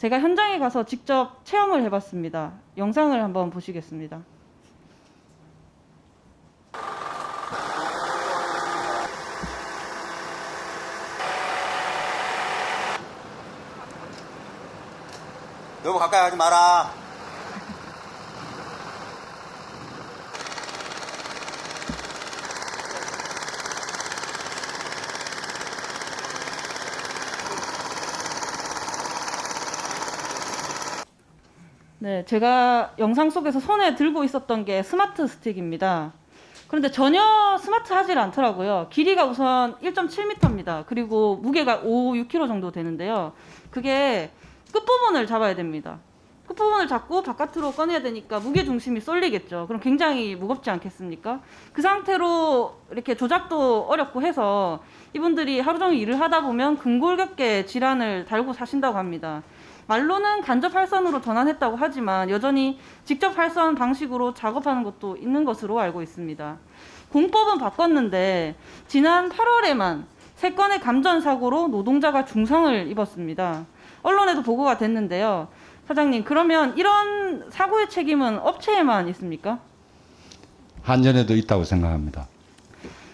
제가 현장에 가서 직접 체험을 해봤습니다. 영상을 한번 보시겠습니다. 너무 가까이 하지 마라. 네, 제가 영상 속에서 손에 들고 있었던 게 스마트 스틱입니다. 그런데 전혀 스마트하지 않더라고요. 길이가 우선 1.7m입니다. 그리고 무게가 5, 6kg 정도 되는데요. 그게 끝부분을 잡아야 됩니다. 끝부분을 잡고 바깥으로 꺼내야 되니까 무게 중심이 쏠리겠죠. 그럼 굉장히 무겁지 않겠습니까? 그 상태로 이렇게 조작도 어렵고 해서 이분들이 하루 종일 일을 하다 보면 근골격계 질환을 달고 사신다고 합니다. 말로는 간접 활선으로 전환했다고 하지만 여전히 직접 활선 방식으로 작업하는 것도 있는 것으로 알고 있습니다. 공법은 바꿨는데 지난 8월에만 3건의 감전 사고로 노동자가 중상을 입었습니다. 언론에도 보고가 됐는데요. 사장님, 그러면 이런 사고의 책임은 업체에만 있습니까? 한전에도 있다고 생각합니다.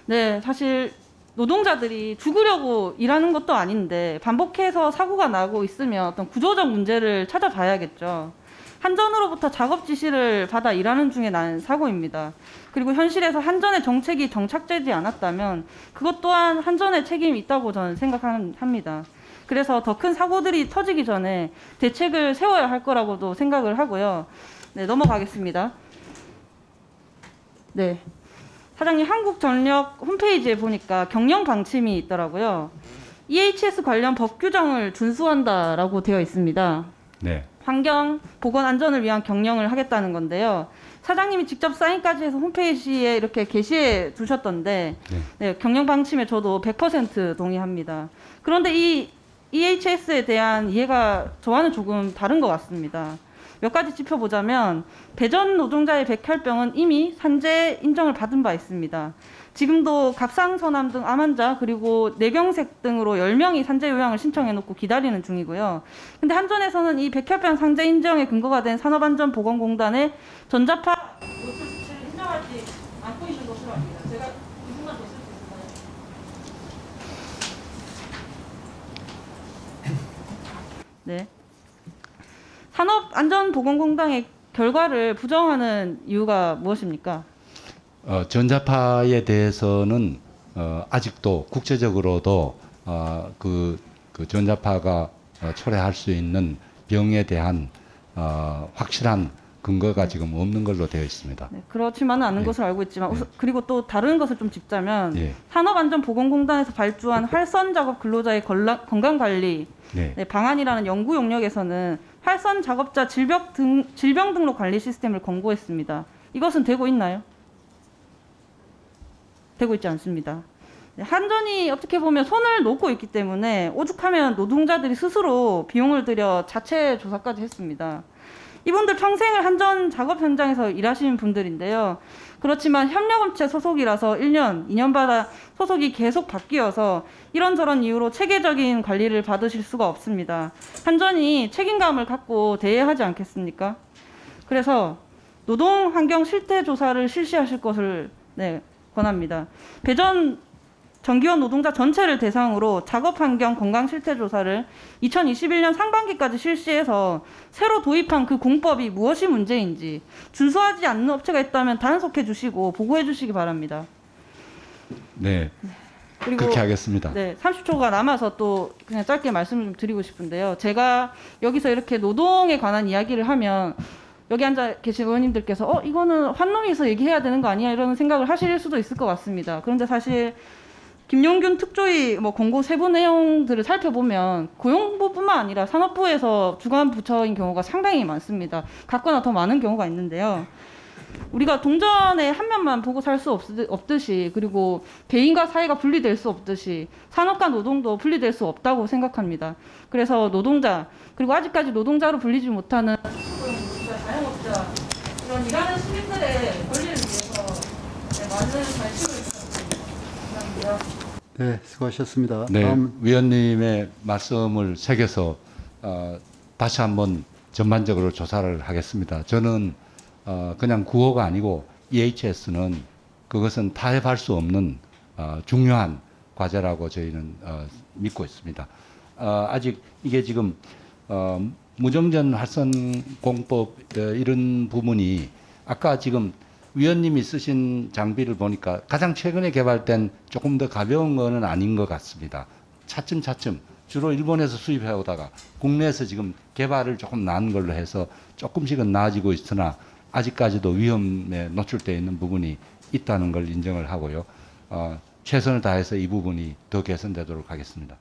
네, 사실 노동자들이 죽으려고 일하는 것도 아닌데 반복해서 사고가 나고 있으면 어떤 구조적 문제를 찾아봐야겠죠. 한전으로부터 작업 지시를 받아 일하는 중에 난 사고입니다. 그리고 현실에서 한전의 정책이 정착되지 않았다면 그것 또한 한전의 책임이 있다고 저는 생각합니다. 그래서 더 큰 사고들이 터지기 전에 대책을 세워야 할 거라고도 생각을 하고요. 네, 넘어가겠습니다. 네. 사장님, 한국전력 홈페이지에 보니까 경영 방침이 있더라고요. EHS 관련 법 규정을 준수한다라고 되어 있습니다. 네. 환경, 보건, 안전을 위한 경영을 하겠다는 건데요. 사장님이 직접 사인까지 해서 홈페이지에 이렇게 게시해 두셨던데 네, 경영 방침에 저도 100% 동의합니다. 그런데 이 EHS에 대한 이해가 저와는 조금 다른 것 같습니다. 몇 가지 짚어보자면 배전 노동자의 백혈병은 이미 산재 인정을 받은 바 있습니다. 지금도 갑상선암 등 암 환자 그리고 뇌경색 등으로 10명이 산재 요양을 신청해놓고 기다리는 중이고요. 근데 한전에서는 이 백혈병 산재 인정의 근거가 된 산업안전보건공단의 전자파 노출 수치를 인정하지 않고 있는 것으로 압니다. 제가 2분만 더 쓸 수 있을까요? 네. 산업안전보건공단의 결과를 부정하는 이유가 무엇입니까? 전자파에 대해서는 아직도 국제적으로도 그 전자파가 초래할 수 있는 병에 대한 확실한 근거가 지금 없는 걸로 되어 있습니다. 네, 그렇지만은 않은 것으로 알고 있지만 그리고 또 다른 것을 좀 짚자면 산업안전보건공단에서 발주한 활선 작업 근로자의 건강관리 방안이라는 연구 용역에서는 활선 작업자 질병 등록 관리 시스템을 권고했습니다. 이것은 되고 있나요? 되고 있지 않습니다. 한전이 어떻게 보면 손을 놓고 있기 때문에 오죽하면 노동자들이 스스로 비용을 들여 자체 조사까지 했습니다. 이분들 평생을 한전 작업 현장에서 일하시는 분들인데요. 그렇지만 협력업체 소속이라서 1년, 2년마다 소속이 계속 바뀌어서 이런저런 이유로 체계적인 관리를 받으실 수가 없습니다. 한전이 책임감을 갖고 대해하지 않겠습니까? 그래서 노동환경 실태조사를 실시하실 것을 권합니다. 배전 정기원 노동자 전체를 대상으로 작업환경 건강실태조사를 2021년 상반기까지 실시해서 새로 도입한 그 공법이 무엇이 문제인지 준수하지 않는 업체가 있다면 단속해 주시고 보고해 주시기 바랍니다. 네, 그리고 그렇게 하겠습니다. 네, 30초가 남아서 또 그냥 짧게 말씀을 좀 드리고 싶은데요. 제가 여기서 이렇게 노동에 관한 이야기를 하면 여기 앉아 계신 의원님들께서 이거는 환노위에서 얘기해야 되는 거 아니야? 이런 생각을 하실 수도 있을 것 같습니다. 그런데 사실 김용균 특조위 공고 세부 내용들을 살펴보면 고용부뿐만 아니라 산업부에서 주관 부처인 경우가 상당히 많습니다. 같거나 더 많은 경우가 있는데요. 우리가 동전의 한 면만 보고 살 수 없듯이 그리고 개인과 사회가 분리될 수 없듯이 산업과 노동도 분리될 수 없다고 생각합니다. 그래서 노동자 그리고 아직까지 노동자로 불리지 못하는 노동자, 자영업자 이런 일하는 시민들의 권리를 위해서 많은 관심을 부탁드립니다. 감사합니다. 네, 수고하셨습니다. 네, 다음 위원님의 말씀을 새겨서 다시 한번 전반적으로 조사를 하겠습니다. 저는 그냥 구호가 아니고 EHS는 그것은 타협할 수 없는 중요한 과제라고 저희는 믿고 있습니다. 아직 이게 지금 무정전 활선 공법 이런 부분이 아까 지금 위원님이 쓰신 장비를 보니까 가장 최근에 개발된 조금 더 가벼운 거는 아닌 것 같습니다. 차츰차츰 주로 일본에서 수입해 오다가 국내에서 지금 개발을 조금 나은 걸로 해서 조금씩은 나아지고 있으나 아직까지도 위험에 노출되어 있는 부분이 있다는 걸 인정을 하고요. 최선을 다해서 이 부분이 더 개선되도록 하겠습니다.